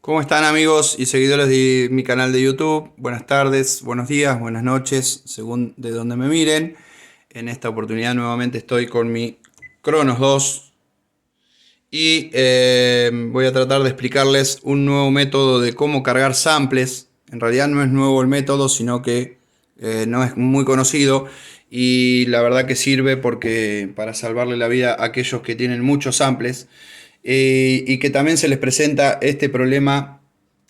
¿Cómo están amigos y seguidores de mi canal de YouTube? Buenas tardes, buenos días, buenas noches, según de donde me miren. En esta oportunidad nuevamente estoy con mi Cronos 2 y voy a tratar de explicarles un nuevo método de cómo cargar samples. En realidad no es nuevo el método, sino que no es muy conocido y la verdad que sirve porque para salvarle la vida a aquellos que tienen muchos samples y que también se les presenta este problema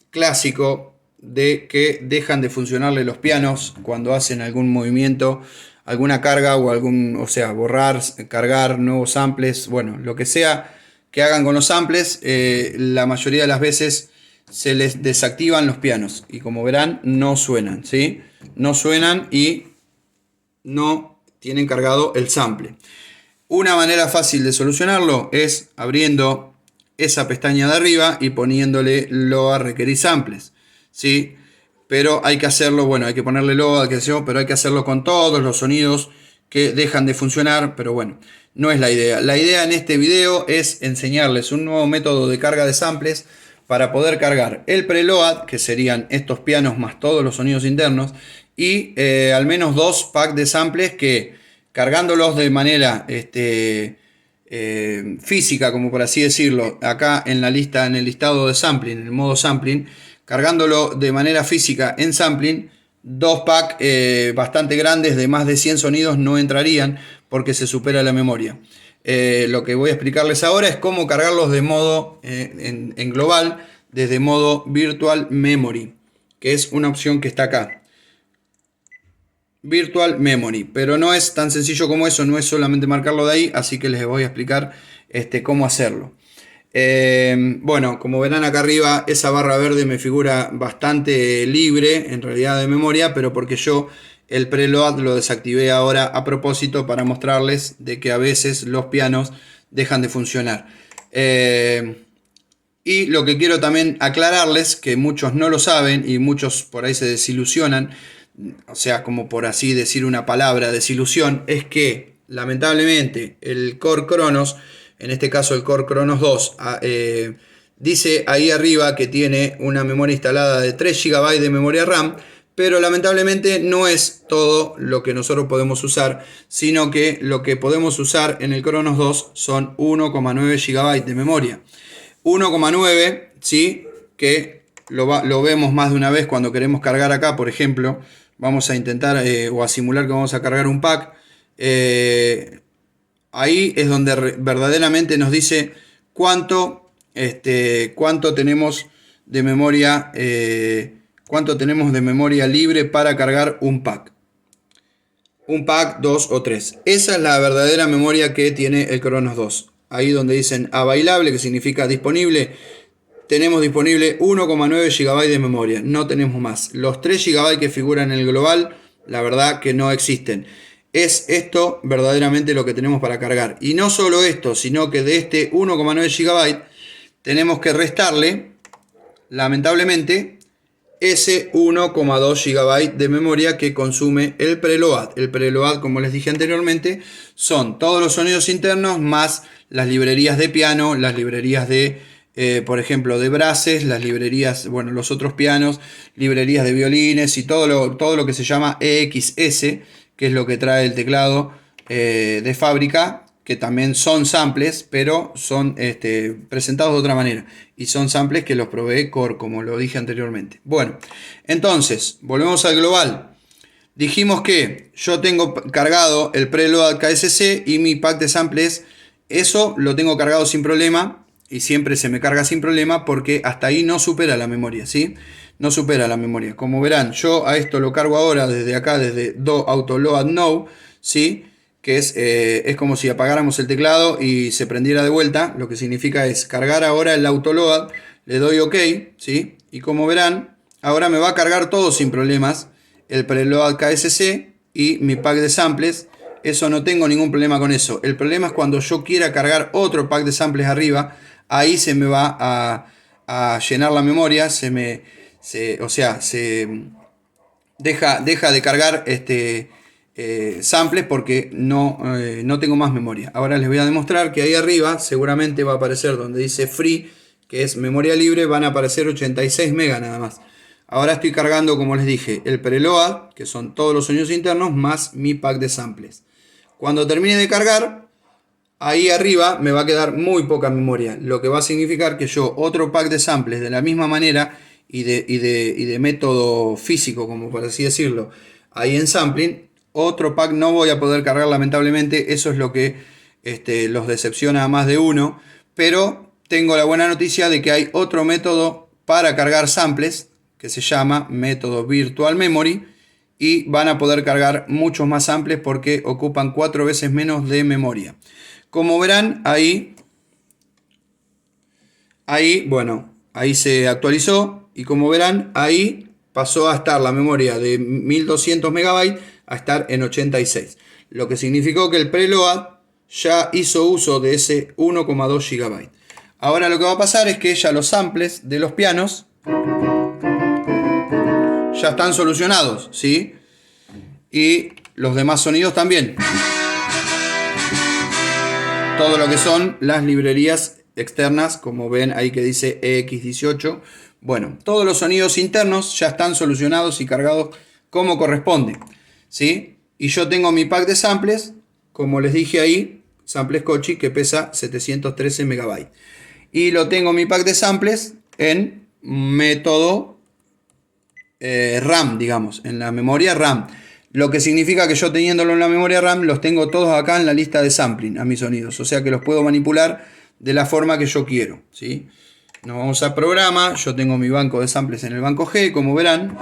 clásico de que dejan de funcionarle los pianos cuando hacen algún movimiento, alguna carga o o sea, borrar, cargar nuevos samples, bueno, lo que sea que hagan con los samples, la mayoría de las veces se les desactivan los pianos y como verán no suenan, ¿sí? No suenan y no tienen cargado el sample. Una manera fácil de solucionarlo es abriendo esa pestaña de arriba y poniéndole LOA requerir samples, ¿sí? Pero hay que hacerlo, bueno, hay que ponerle LOA, pero hay que hacerlo con todos los sonidos que dejan de funcionar, pero bueno, no es la idea. La idea en este video es enseñarles un nuevo método de carga de samples para poder cargar el preload, que serían estos pianos más todos los sonidos internos, y al menos dos packs de samples que cargándolos de manera física, como por así decirlo, acá en la lista, en el listado de sampling, en el modo sampling, cargándolo de manera física en sampling, dos packs bastante grandes de más de 100 sonidos no entrarían porque se supera la memoria. Lo que voy a explicarles ahora es cómo cargarlos de modo en global, desde modo Virtual Memory, que es una opción que está acá. Virtual Memory, pero no es tan sencillo como eso, no es solamente marcarlo de ahí, así que les voy a explicar cómo hacerlo. Bueno, como verán acá arriba, esa barra verde me figura bastante libre en realidad de memoria, pero porque yo el preload lo desactivé ahora a propósito para mostrarles de que a veces los pianos dejan de funcionar. Y lo que quiero también aclararles, que muchos no lo saben y muchos por ahí se desilusionan, o sea, como por así decir una palabra, desilusión, es que lamentablemente el Core Cronos, en este caso el Core Cronos 2, dice ahí arriba que tiene una memoria instalada de 3 GB de memoria RAM, pero lamentablemente no es todo lo que nosotros podemos usar, sino que lo que podemos usar en el Cronos 2 son 1,9 GB de memoria. 1,9, ¿sí? Que lo vemos más de una vez cuando queremos cargar acá, por ejemplo. Vamos a intentar o a simular que vamos a cargar un pack. Ahí es donde verdaderamente nos dice cuánto tenemos de memoria, libre para cargar un pack. Un pack, 2 o 3. Esa es la verdadera memoria que tiene el Cronos 2. Ahí donde dicen available, que significa disponible, tenemos disponible 1,9 GB de memoria, no tenemos más. Los 3 GB que figuran en el global, la verdad que no existen. Es esto verdaderamente lo que tenemos para cargar. Y no solo esto, sino que de este 1,9 GB tenemos que restarle, lamentablemente, ese 1,2 GB de memoria que consume el preload. El preload, como les dije anteriormente, son todos los sonidos internos más las librerías de piano, las librerías de por ejemplo, de brasses, las librerías, bueno, los otros pianos, librerías de violines y todo lo que se llama EXS, que es lo que trae el teclado de fábrica, que también son samples, pero son presentados de otra manera. Y son samples que los provee Core, como lo dije anteriormente. Bueno, entonces, volvemos al global. Dijimos que yo tengo cargado el preload KSC y mi pack de samples, eso lo tengo cargado sin problema. Y siempre se me carga sin problema porque hasta ahí no supera la memoria, ¿sí? No supera la memoria. Como verán, yo a esto lo cargo ahora desde acá, desde Do Auto Load No, ¿sí? Que es como si apagáramos el teclado y se prendiera de vuelta. Lo que significa es cargar ahora el autoload, le doy OK, ¿sí? Y como verán, ahora me va a cargar todo sin problemas el preload KSC y mi pack de samples. Eso no tengo ningún problema con eso. El problema es cuando yo quiera cargar otro pack de samples arriba. Ahí se me va a llenar la memoria, o sea, se deja de cargar samples porque no tengo más memoria. Ahora les voy a demostrar que ahí arriba seguramente va a aparecer donde dice Free, que es memoria libre, van a aparecer 86 megas nada más. Ahora estoy cargando, como les dije, el preload, que son todos los sonidos internos, más mi pack de samples. Cuando termine de cargar, ahí arriba me va a quedar muy poca memoria, lo que va a significar que yo otro pack de samples de la misma manera y de método físico, como por así decirlo, ahí en sampling, otro pack no voy a poder cargar lamentablemente. Eso es lo que los decepciona a más de uno, pero tengo la buena noticia de que hay otro método para cargar samples que se llama método Virtual Memory, y van a poder cargar muchos más samples porque ocupan 4 veces menos de memoria. Como verán, ahí bueno, ahí se actualizó, y como verán, ahí pasó a estar la memoria de 1200 megabytes a estar en 86. Lo que significó que el preload ya hizo uso de ese 1,2 GB. Ahora lo que va a pasar es que ya los samples de los pianos ya están solucionados, ¿sí? Y los demás sonidos también. Todo lo que son las librerías externas, como ven ahí que dice EX18. Bueno, todos los sonidos internos ya están solucionados y cargados como corresponde, ¿sí? Y yo tengo mi pack de samples, como les dije ahí, samples Kochi, que pesa 713 megabytes. Y lo tengo mi pack de samples en método RAM, digamos, en la memoria RAM. Lo que significa que yo teniéndolo en la memoria RAM, los tengo todos acá en la lista de sampling a mis sonidos. O sea que los puedo manipular de la forma que yo quiero, ¿sí? Nos vamos a programa. Yo tengo mi banco de samples en el banco G, como verán.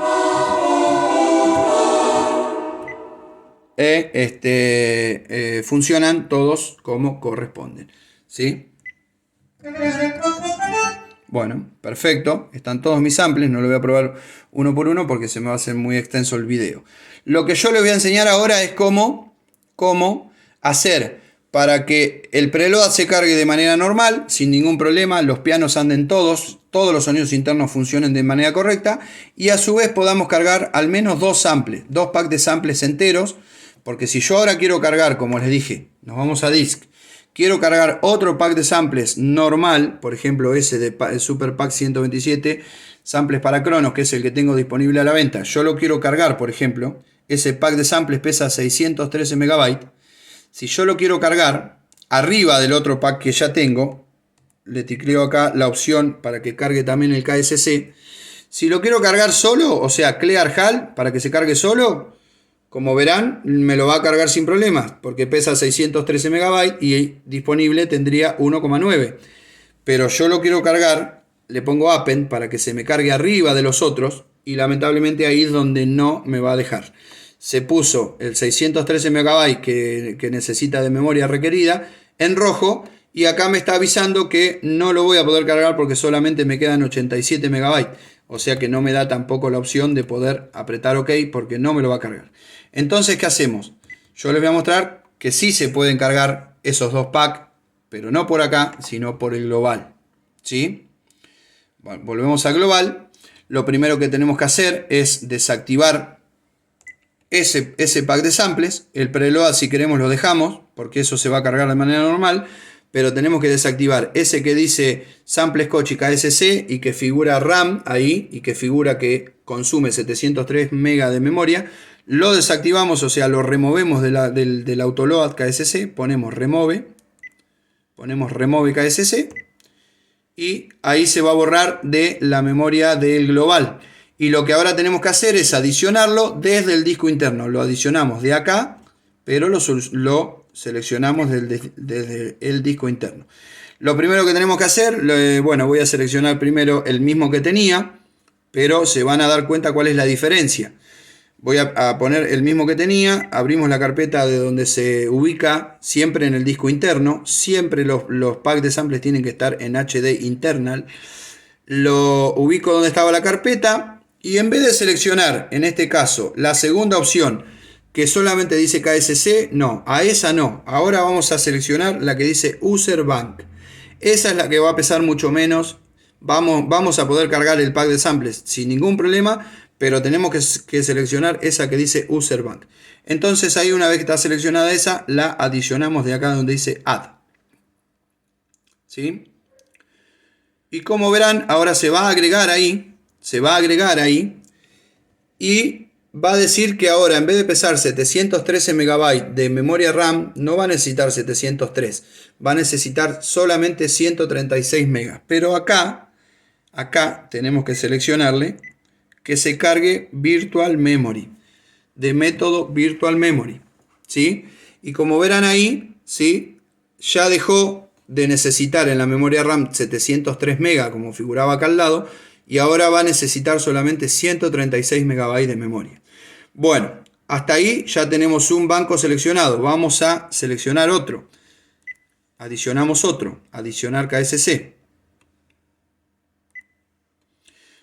Funcionan todos como corresponden, ¿sí? Bueno, perfecto. Están todos mis samples. No lo voy a probar uno por uno porque se me va a hacer muy extenso el video. Lo que yo les voy a enseñar ahora es cómo hacer para que el preload se cargue de manera normal, sin ningún problema, los pianos anden todos los sonidos internos funcionen de manera correcta, y a su vez podamos cargar al menos dos packs de samples enteros. Porque si yo ahora quiero cargar, como les dije, nos vamos a disk, quiero cargar otro pack de samples normal, por ejemplo ese de Super Pack 127 samples para Cronos, que es el que tengo disponible a la venta. Yo lo quiero cargar, por ejemplo, ese pack de samples pesa 613 megabytes. Si yo lo quiero cargar arriba del otro pack que ya tengo, le ticleo acá la opción para que cargue también el KSC. Si lo quiero cargar solo, o sea, Clear HAL, para que se cargue solo, como verán, me lo va a cargar sin problemas, porque pesa 613 megabytes y disponible tendría 1,9. Pero yo lo quiero cargar, le pongo Append para que se me cargue arriba de los otros, y lamentablemente ahí es donde no me va a dejar. Se puso el 613 megabytes que necesita de memoria requerida en rojo, y acá me está avisando que no lo voy a poder cargar porque solamente me quedan 87 megabytes. O sea que no me da tampoco la opción de poder apretar OK porque no me lo va a cargar. Entonces, ¿qué hacemos? Yo les voy a mostrar que sí se pueden cargar esos dos packs, pero no por acá, sino por el global, ¿sí? Bueno, volvemos a global. Lo primero que tenemos que hacer es desactivar ese pack de samples. El preload, si queremos, lo dejamos, porque eso se va a cargar de manera normal. Pero tenemos que desactivar ese que dice Samples Kochi KSC y que figura RAM ahí y que figura que consume 703 MB de memoria. Lo desactivamos, o sea, lo removemos del autoload KSC. Ponemos remove KSC y ahí se va a borrar de la memoria del global. Y lo que ahora tenemos que hacer es adicionarlo desde el disco interno. Lo adicionamos de acá, pero lo seleccionamos desde el disco interno. Lo primero que tenemos que hacer, bueno, voy a seleccionar primero el mismo que tenía, pero se van a dar cuenta cuál es la diferencia. Voy a poner el mismo que tenía, abrimos la carpeta de donde se ubica, siempre en el disco interno, siempre los packs de samples tienen que estar en HD internal. Lo ubico donde estaba la carpeta y en vez de seleccionar, en este caso, la segunda opción, que solamente dice KSC, no, a esa no. Ahora vamos a seleccionar la que dice User Bank. Esa es la que va a pesar mucho menos. Vamos a poder cargar el pack de samples sin ningún problema, pero tenemos que seleccionar esa que dice User Bank. Entonces ahí, una vez que está seleccionada esa, la adicionamos de acá donde dice Add, ¿sí? Y como verán, ahora se va a agregar ahí, y va a decir que ahora en vez de pesar 713 MB de memoria RAM, no va a necesitar 703, va a necesitar solamente 136 MB. Pero acá tenemos que seleccionarle que se cargue Virtual Memory, de método Virtual Memory, ¿sí? Y como verán ahí, ¿sí? Ya dejó de necesitar en la memoria RAM 703 MB como figuraba acá al lado, y ahora va a necesitar solamente 136 MB de memoria. Bueno, hasta ahí ya tenemos un banco seleccionado. Vamos a seleccionar otro. Adicionamos otro. Adicionar KSC.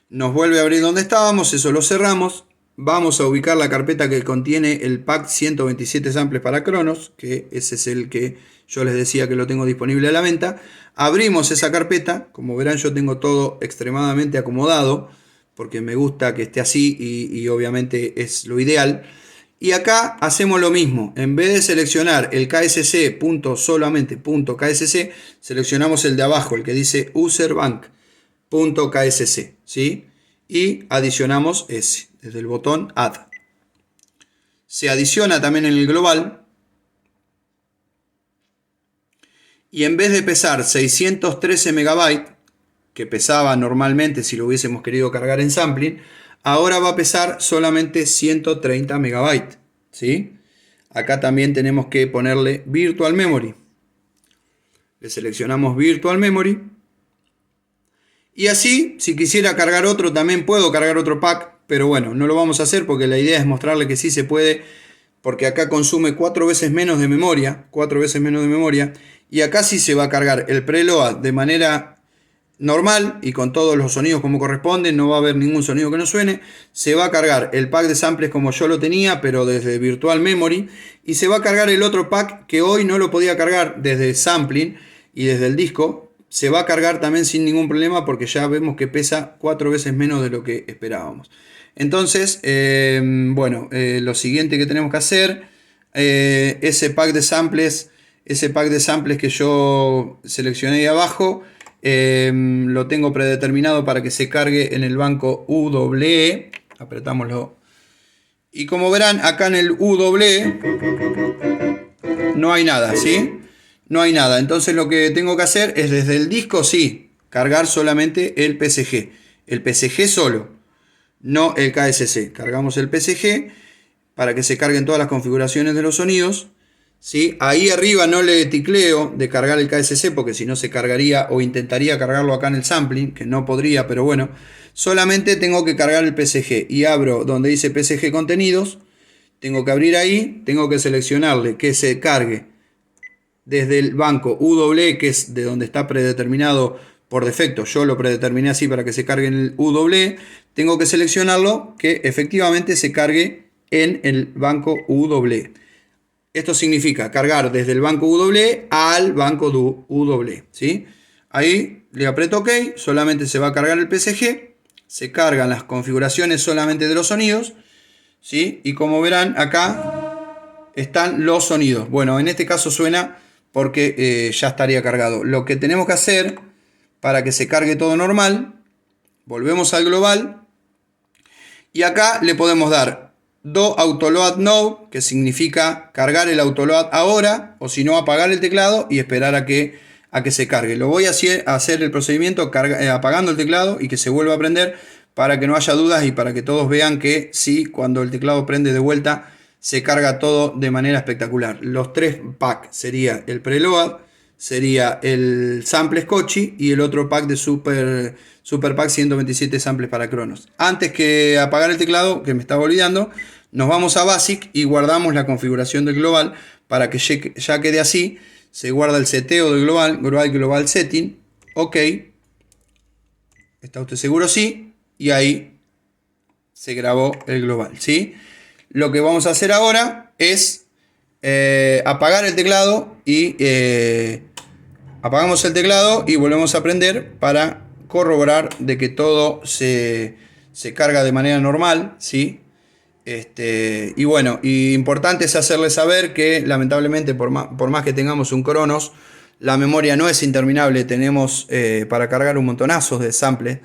Nos vuelve a abrir donde estábamos. Eso lo cerramos. Vamos a ubicar la carpeta que contiene el pack 127 samples para Cronos, que ese es el que yo les decía que lo tengo disponible a la venta. Abrimos esa carpeta. Como verán, yo tengo todo extremadamente acomodado, porque me gusta que esté así y obviamente es lo ideal. Y acá hacemos lo mismo. En vez de seleccionar el KSC solamente .ksc, seleccionamos el de abajo, el que dice userbank.ksc, ¿sí? Y adicionamos ese desde el botón Add. Se adiciona también en el global. Y en vez de pesar 613 MB, que pesaba normalmente si lo hubiésemos querido cargar en sampling, ahora va a pesar solamente 130 MB, ¿sí? Acá también tenemos que ponerle Virtual Memory. Le seleccionamos Virtual Memory. Y así, si quisiera cargar otro, también puedo cargar otro pack, pero bueno, no lo vamos a hacer porque la idea es mostrarle que sí se puede, porque acá consume 4 veces menos de memoria, y acá sí se va a cargar el preload de manera normal y con todos los sonidos como corresponden, no va a haber ningún sonido que no suene. Se va a cargar el pack de samples como yo lo tenía, pero desde Virtual Memory, y se va a cargar el otro pack que hoy no lo podía cargar desde sampling y desde el disco. Se va a cargar también sin ningún problema porque ya vemos que pesa 4 veces menos de lo que esperábamos. Entonces, lo siguiente que tenemos que hacer, ese pack de samples que yo seleccioné ahí abajo, lo tengo predeterminado para que se cargue en el banco UWE. Apretámoslo. Y como verán, acá en el UWE no hay nada, ¿sí? No hay nada. Entonces lo que tengo que hacer es desde el disco, sí, cargar solamente el PSG. El PSG solo, no el KSC. Cargamos el PSG para que se carguen todas las configuraciones de los sonidos, ¿sí? Ahí arriba no le ticleo de cargar el KSC porque si no se cargaría, o intentaría cargarlo acá en el sampling, que no podría, pero bueno. Solamente tengo que cargar el PSG y abro donde dice PSG contenidos. Tengo que abrir ahí, tengo que seleccionarle que se cargue desde el banco UWE, que es de donde está predeterminado por defecto. Yo lo predeterminé así para que se cargue en el UWE. Tengo que seleccionarlo que efectivamente se cargue en el banco UWE. Esto significa cargar desde el banco UWE al banco UWE, ¿sí? Ahí le aprieto OK, solamente se va a cargar el PSG, se cargan las configuraciones solamente de los sonidos, ¿sí? Y como verán acá están los sonidos. Bueno, en este caso suena porque ya estaría cargado. Lo que tenemos que hacer para que se cargue todo normal, volvemos al global y acá le podemos dar Do Autoload Now, que significa cargar el autoload ahora, o si no apagar el teclado y esperar a que se cargue. Lo voy a hacer el procedimiento apagando el teclado y que se vuelva a prender para que no haya dudas y para que todos vean que sí, cuando el teclado prende de vuelta se carga todo de manera espectacular. Los 3 packs sería el preload, sería el sample Scotchy y el otro pack de Super Pack 127 samples para Cronos. Antes que apagar el teclado, que me estaba olvidando, nos vamos a Basic y guardamos la configuración del global para que ya quede así. Se guarda el seteo del global setting, OK. ¿Está usted seguro? Sí. Y ahí se grabó el global, ¿sí? Lo que vamos a hacer ahora es apagar el teclado y apagamos el teclado y volvemos a prender para corroborar de que todo se carga de manera normal, ¿sí? Y bueno, importante es hacerles saber que lamentablemente por más que tengamos un Cronos, La memoria no es interminable, tenemos para cargar un montonazo de samples.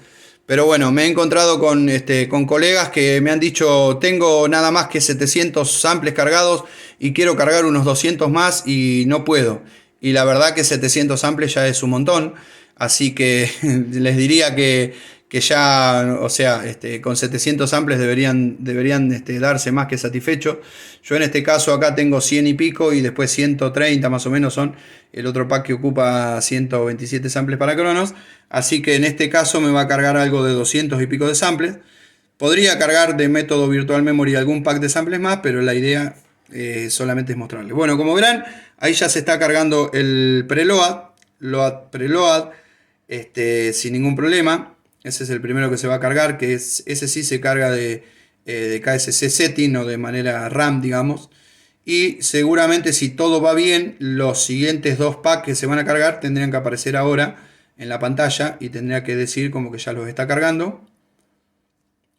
Pero bueno, me he encontrado con colegas que me han dicho, tengo nada más que 700 samples cargados y quiero cargar unos 200 más y no puedo. Y la verdad que 700 samples ya es un montón. Así que les diría que ya, o sea, con 700 samples deberían darse más que satisfechos. Yo en este caso acá tengo 100 y pico y después 130 más o menos son el otro pack que ocupa 127 samples para Cronos. Así que en este caso me va a cargar algo de 200 y pico de samples. Podría cargar de método Virtual Memory algún pack de samples más, pero la idea solamente es mostrarles. Bueno, como verán, ahí ya se está cargando el preload, preload, sin ningún problema. Ese es el primero que se va a cargar, que ese sí se carga de KSC Setting o de manera RAM, digamos. Y seguramente si todo va bien, los siguientes dos packs que se van a cargar tendrían que aparecer ahora en la pantalla y tendría que decir como que ya los está cargando.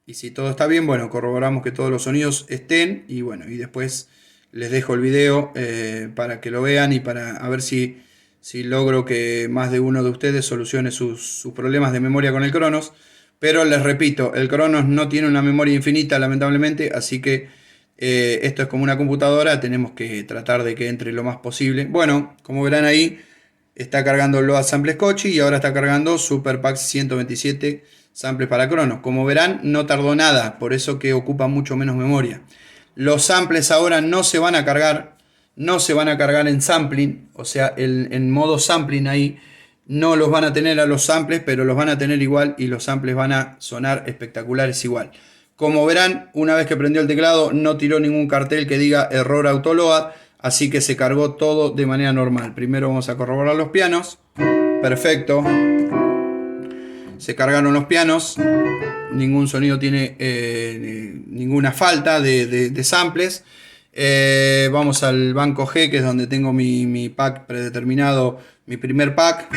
Y si todo está bien, bueno, corroboramos que todos los sonidos estén y bueno, y después les dejo el video para que lo vean y para a ver si logro que más de uno de ustedes solucione sus problemas de memoria con el Cronos. Pero les repito, el Cronos no tiene una memoria infinita, lamentablemente, así que esto es como una computadora, tenemos que tratar de que entre lo más posible. Bueno, como verán ahí, está cargando Load Samples Kochi y ahora está cargando Super Pack 127 samples para Cronos. Como verán, no tardó nada, por eso que ocupa mucho menos memoria. Los samples ahora no se van a cargar en sampling, o sea, en modo sampling ahí no los van a tener a los samples, pero los van a tener igual y los samples van a sonar espectaculares igual. Como verán, una vez que prendió el teclado no tiró ningún cartel que diga error autoload, así que se cargó todo de manera normal. Primero vamos a corroborar los pianos. Perfecto. Se cargaron los pianos. Ningún sonido tiene ninguna falta de samples. Vamos al banco G, que es donde tengo mi pack predeterminado, mi primer pack.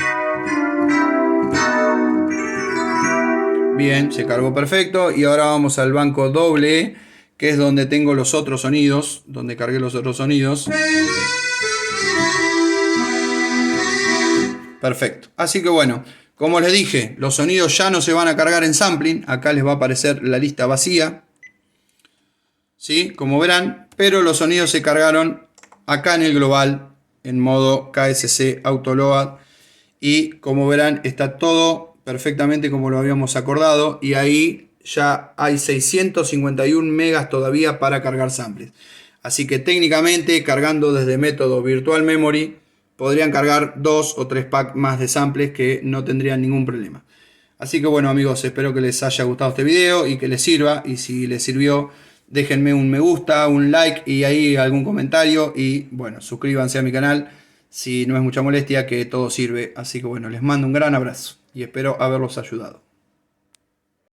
Bien, se cargó perfecto. Y ahora vamos al banco doble, que es donde tengo los otros sonidos, donde cargué los otros sonidos. Perfecto. Así que bueno, como les dije, los sonidos ya no se van a cargar en sampling. Acá les va a aparecer la lista vacía, ¿sí? Como verán, pero los sonidos se cargaron acá en el global, en modo KSC Autoload. Y como verán, está todo perfectamente como lo habíamos acordado. Y ahí ya hay 651 megas todavía para cargar samples. Así que técnicamente, cargando desde método Virtual Memory, podrían cargar 2 o 3 packs más de samples que no tendrían ningún problema. Así que bueno, amigos, espero que les haya gustado este video y que les sirva. Y si les sirvió, déjenme un me gusta, un like y ahí algún comentario. Y bueno, suscríbanse a mi canal si no es mucha molestia, que todo sirve. Así que bueno, les mando un gran abrazo y espero haberlos ayudado.